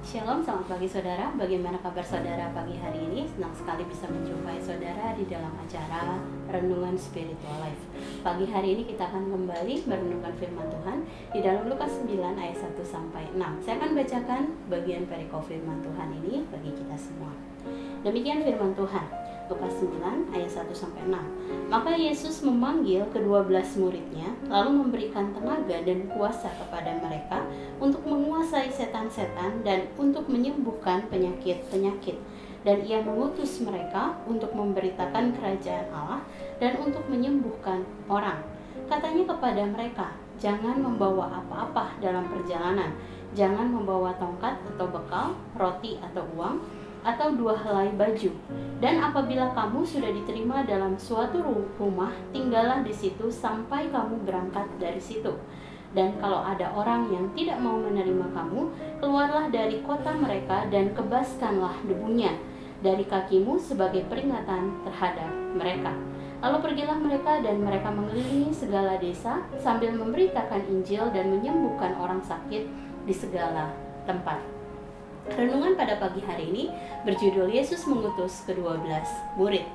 Shalom, selamat pagi saudara. Bagaimana kabar saudara pagi hari ini? Senang sekali bisa menjumpai saudara di dalam acara Renungan Spiritual Life. Pagi hari ini kita akan kembali merenungkan firman Tuhan di dalam Lukas 9 ayat 1 sampai 6. Saya akan bacakan bagian perikop firman Tuhan ini bagi kita semua. Demikian firman Tuhan. Lukas 9 ayat 1 sampai 6. Maka Yesus memanggil ke-12 muridnya, lalu memberikan tenaga dan kuasa kepada mereka untuk menguasai setan-setan dan untuk menyembuhkan penyakit-penyakit. Dan ia mengutus mereka untuk memberitakan kerajaan Allah dan untuk menyembuhkan orang. Katanya kepada mereka, jangan membawa apa-apa dalam perjalanan. Jangan membawa tongkat atau bekal, roti atau uang, atau 2 helai baju. Dan apabila kamu sudah diterima dalam suatu rumah, tinggallah di situ sampai kamu berangkat dari situ. Dan kalau ada orang yang tidak mau menerima kamu, keluarlah dari kota mereka dan kebaskanlah debunya dari kakimu sebagai peringatan terhadap mereka. Lalu pergilah mereka dan mereka mengelilingi segala desa sambil memberitakan Injil dan menyembuhkan orang sakit di segala tempat. Renungan pada pagi hari ini berjudul Yesus mengutus ke-12 murid.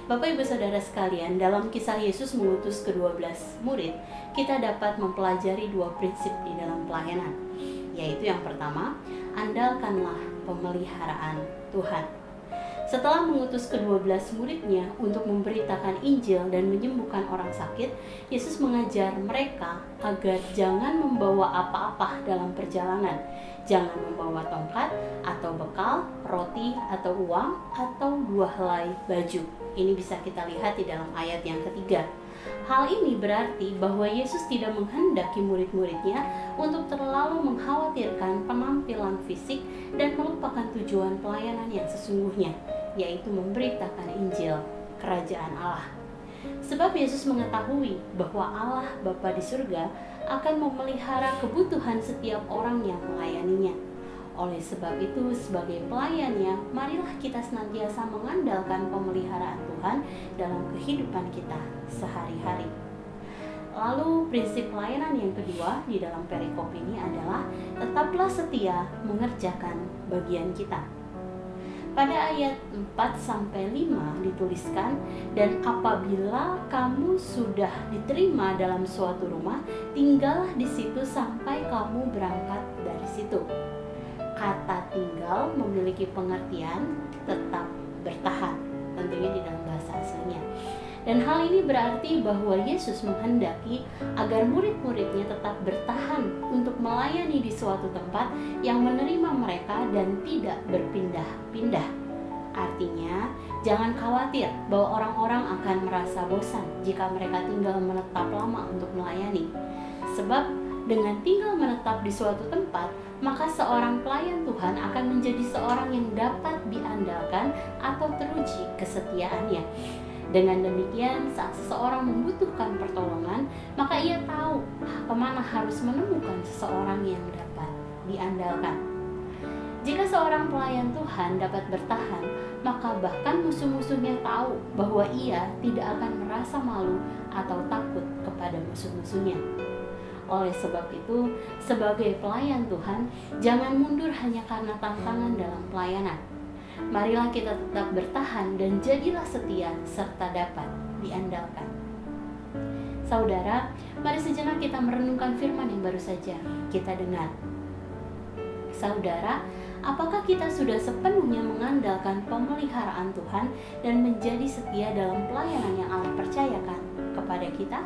Bapak Ibu Saudara sekalian, dalam kisah Yesus mengutus ke-12 murid, kita dapat mempelajari 2 prinsip di dalam pelayanan, yaitu yang pertama, andalkanlah pemeliharaan Tuhan. Setelah mengutus ke-12 muridnya untuk memberitakan Injil dan menyembuhkan orang sakit, Yesus mengajar mereka agar jangan membawa apa-apa dalam perjalanan. Jangan membawa tongkat atau bekal, roti atau uang, atau 2 helai baju. Ini bisa kita lihat di dalam ayat yang ketiga. Hal ini berarti bahwa Yesus tidak menghendaki murid-muridnya untuk terlalu mengkhawatirkan penampilan fisik dan melupakan tujuan pelayanan yang sesungguhnya, yaitu memberitakan Injil Kerajaan Allah. Sebab Yesus mengetahui bahwa Allah Bapa di surga akan memelihara kebutuhan setiap orang yang melayaninya. Oleh sebab itu, sebagai pelayannya, marilah kita senantiasa mengandalkan pemeliharaan Tuhan dalam kehidupan kita sehari-hari. Lalu prinsip pelayanan yang kedua di dalam perikop ini adalah tetaplah setia mengerjakan bagian kita. Pada ayat 4-5 dituliskan, dan apabila kamu sudah diterima dalam suatu rumah, tinggallah di situ sampai kamu berangkat dari situ. Kata tinggal memiliki pengertian tetap bertahan, tentunya di dalam bahasa aslinya. Dan hal ini berarti bahwa Yesus menghendaki agar murid-muridnya tetap bertahan untuk melayani di suatu tempat yang menerima mereka dan tidak berpindah-pindah. Artinya, jangan khawatir bahwa orang-orang akan merasa bosan jika mereka tinggal menetap lama untuk melayani. Sebab dengan tinggal menetap di suatu tempat, maka seorang pelayan Tuhan akan menjadi seorang yang dapat diandalkan atau teruji kesetiaannya. Dengan demikian, saat seseorang membutuhkan pertolongan, maka ia tahu kemana harus menemukan seseorang yang dapat diandalkan. Jika seorang pelayan Tuhan dapat bertahan, maka bahkan musuh-musuhnya tahu bahwa ia tidak akan merasa malu atau takut kepada musuh-musuhnya. Oleh sebab itu, sebagai pelayan Tuhan, jangan mundur hanya karena tantangan dalam pelayanan. Marilah kita tetap bertahan dan jadilah setia serta dapat diandalkan. Saudara, mari sejenak kita merenungkan firman yang baru saja kita dengar. Saudara, apakah kita sudah sepenuhnya mengandalkan pemeliharaan Tuhan dan menjadi setia dalam pelayanan yang Allah percayakan kepada kita?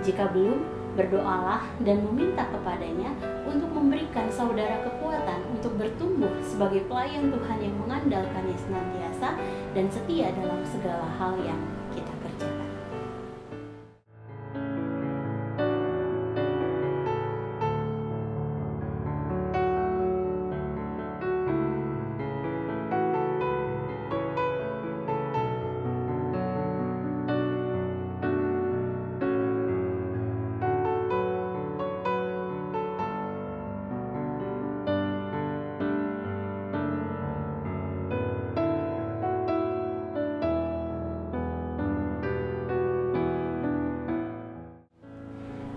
Jika belum, berdoalah dan meminta kepadanya untuk memberikan saudara kekuatan untuk bertumbuh sebagai pelayan Tuhan yang mengandalkannya senantiasa dan setia dalam segala hal yang kita kerjakan.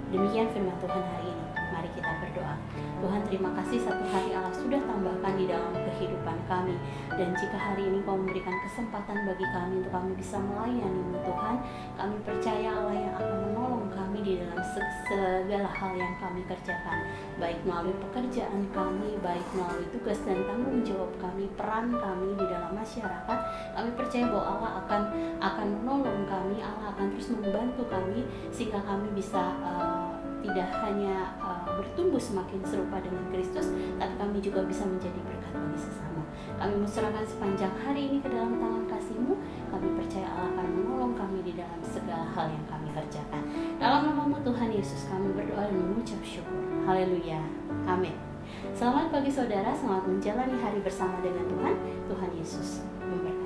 Demikian firman Tuhan hari ini. Mari kita berdoa. berdoa. Tuhan, terima kasih satu hari Allah sudah tambahkan di dalam kehidupan kami. Dan jika hari ini Kau memberikan kesempatan bagi kami untuk kami bisa melayani-Mu Tuhan, kami percaya Allah yang akan menolong kami di dalam segala hal yang kami kerjakan, baik melalui pekerjaan kami, baik melalui tugas dan tanggung jawab kami, peran kami di dalam masyarakat. Kami percaya bahwa Allah akan menolong kami, Allah akan terus membantu kami sehingga kami bisa tidak hanya bertumbuh semakin serupa dengan Kristus, tapi kami juga bisa menjadi berkat bagi sesama. Kami menserahkan sepanjang hari ini ke dalam tangan kasih-Mu. Kami percaya Allah akan menolong kami di dalam segala hal yang kami kerjakan. Dalam nama-Mu Tuhan Yesus kami berdoa dan mengucap syukur. Haleluya. Amin. Selamat pagi saudara, selamat menjalani hari bersama dengan Tuhan. Tuhan Yesus memberkati.